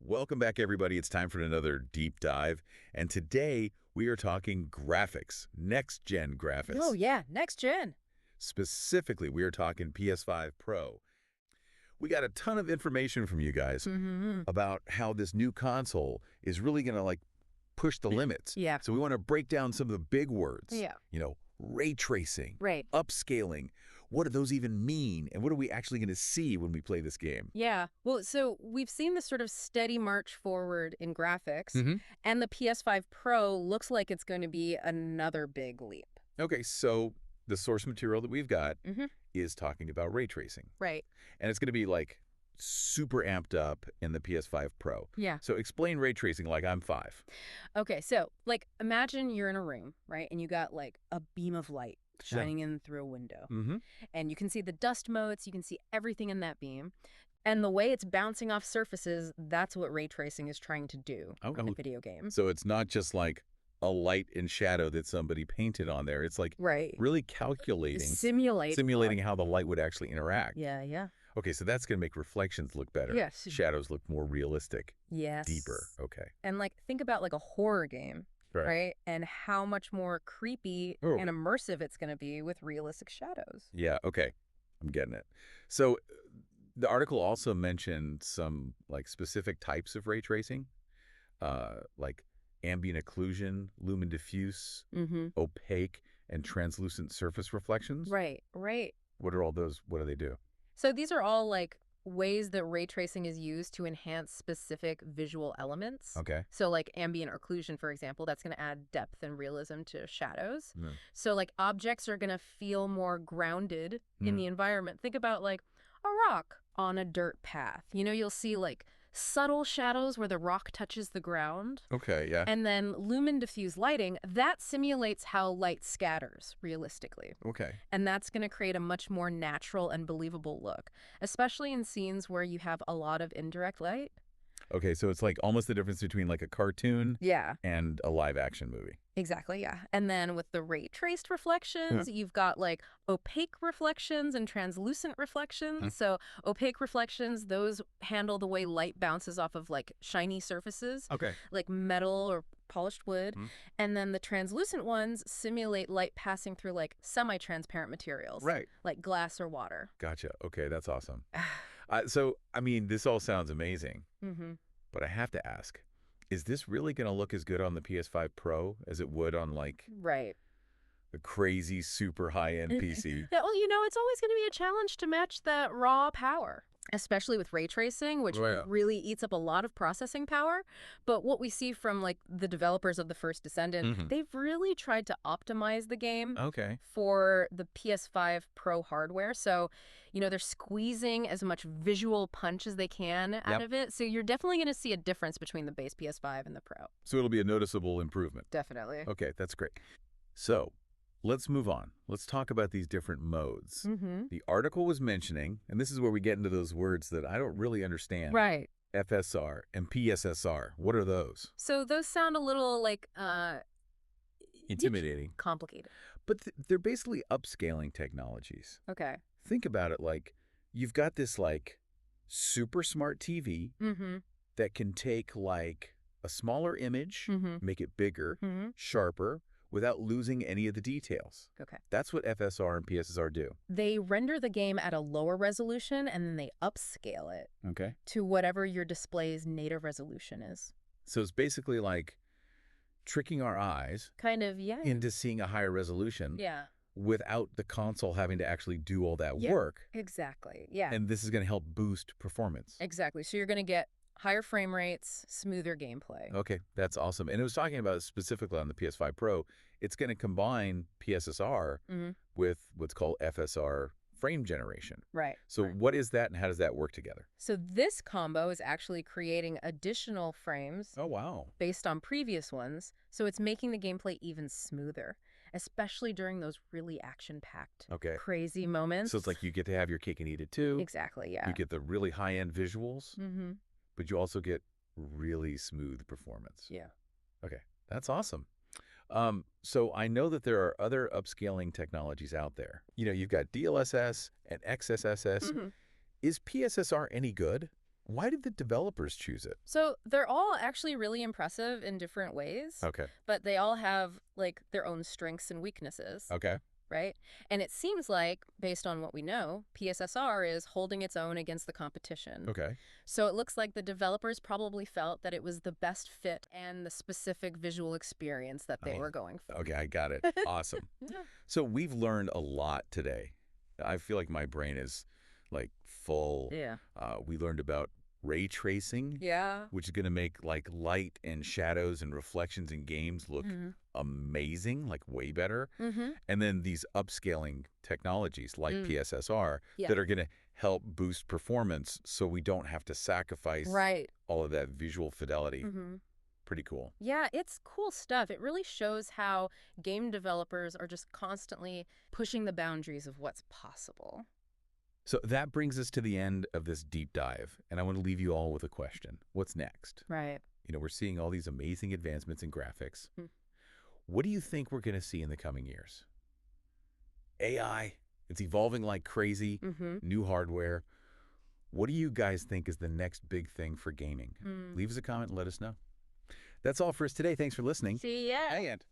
Welcome back, everybody. It's time for another deep dive. And today we are talking graphics, next-gen graphics. Oh, yeah, next gen. Specifically, we are talking PS5 Pro. We got a ton of information from you guys about how this new console is really going to push the limits. Yeah. So we want to break down some of the big words. Yeah. Ray tracing, Right. upscaling. What do those even mean? And what are we actually going to see when we play this game? Yeah. Well, so we've seen this sort of steady march forward in graphics, and the PS5 Pro looks like it's going to be another big leap. Okay, so the source material that we've got Mm-hmm. is talking about ray tracing. Right. And it's going to be super amped up in the PS5 Pro. Yeah. So explain ray tracing like I'm 5. Okay, so imagine you're in a room, right? And you got a beam of light shining in through a window. And you can see the dust motes, you can see everything in that beam. And the way it's bouncing off surfaces, that's what ray tracing is trying to do in a video game. So it's not just like a light and shadow that somebody painted on there. It's Right. really calculating, Simulating how the light would actually interact. Yeah, yeah. Okay, so that's going to make reflections look better. Yes. Shadows look more realistic. Yes. Deeper. Okay. And think about a horror game, right? And how much more creepy and immersive it's going to be with realistic shadows. Yeah, okay. I'm getting it. So the article also mentioned some specific types of ray tracing, like ambient occlusion, lumen diffuse, opaque, and translucent surface reflections. Right, right. What are all those? What do they do? So these are all ways that ray tracing is used to enhance specific visual elements. Okay. So ambient occlusion, for example, that's going to add depth and realism to shadows. So objects are going to feel more grounded in the environment. Think about a rock on a dirt path. You'll see subtle shadows where the rock touches the ground. Okay, yeah. And then lumen diffuse lighting, that simulates how light scatters realistically. Okay. And that's going to create a much more natural and believable look, especially in scenes where you have a lot of indirect light. Okay, so it's almost the difference between a cartoon and a live action movie. Exactly, yeah. And then with the ray traced reflections, you've got opaque reflections and translucent reflections. So opaque reflections, those handle the way light bounces off of shiny surfaces, like metal or polished wood. And then the translucent ones simulate light passing through semi-transparent materials, Right. like glass or water. Gotcha. Okay, that's awesome. So, I mean, this all sounds amazing, but I have to ask, is this really going to look as good on the PS5 Pro as it would on Right. the crazy super high-end PC? Yeah, well, it's always going to be a challenge to match that raw power, especially with ray tracing, which really eats up a lot of processing power. But what we see from the developers of the first Descendant, they've really tried to optimize the game for the PS5 Pro hardware. So, they're squeezing as much visual punch as they can out of it. So you're definitely going to see a difference between the base PS5 and the Pro. So it'll be a noticeable improvement. Definitely. Okay, that's great. So let's move on. Let's talk about these different modes. The article was mentioning, and this is where we get into those words that I don't really understand. Right. FSR and PSSR. What are those? So those sound a little intimidating. Complicated. But they're basically upscaling technologies. Okay. Think about it you've got this super smart TV that can take a smaller image, make it bigger, sharper, without losing any of the details. Okay. That's what FSR and PSSR do. They render the game at a lower resolution and then they upscale it to whatever your display's native resolution is. So it's basically tricking our eyes kind of, into seeing a higher resolution. Yeah. Without the console having to actually do all that work. Exactly. Yeah. And this is going to help boost performance. Exactly. So you're going to get higher frame rates, smoother gameplay. Okay, that's awesome. And it was talking about specifically on the PS5 Pro, it's going to combine PSSR with what's called FSR frame generation. Right. So what is that and how does that work together? So this combo is actually creating additional frames. Oh, wow. Based on previous ones. So it's making the gameplay even smoother, especially during those really action-packed, crazy moments. So it's you get to have your cake and eat it too. Exactly, yeah. You get the really high-end visuals, but you also get really smooth performance. Yeah. Okay, that's awesome. So I know that there are other upscaling technologies out there. You've got DLSS and XSSS. Is PSSR any good? Why did the developers choose it? So they're all actually really impressive in different ways. Okay. But they all have, like, their own strengths and weaknesses. Okay. Right? And it seems like, based on what we know, PSSR is holding its own against the competition. Okay. So it looks like the developers probably felt that it was the best fit and the specific visual experience that they were going for. Okay, I got it. Awesome. So we've learned a lot today. I feel like my brain is like full. Yeah. We learned about ray tracing, Yeah. which is going to make like light and shadows and reflections in games look amazing, like way better. And then these upscaling technologies like PSSR that are going to help boost performance so we don't have to sacrifice all of that visual fidelity. Pretty cool. Yeah, it's cool stuff. It really shows how game developers are just constantly pushing the boundaries of what's possible. So that brings us to the end of this deep dive, and I want to leave you all with a question. What's next? Right. You know, we're seeing all these amazing advancements in graphics. What do you think we're going to see in the coming years? AI, it's evolving like crazy, new hardware. What do you guys think is the next big thing for gaming? Leave us a comment and let us know. That's all for us today. Thanks for listening. See ya. Hey, and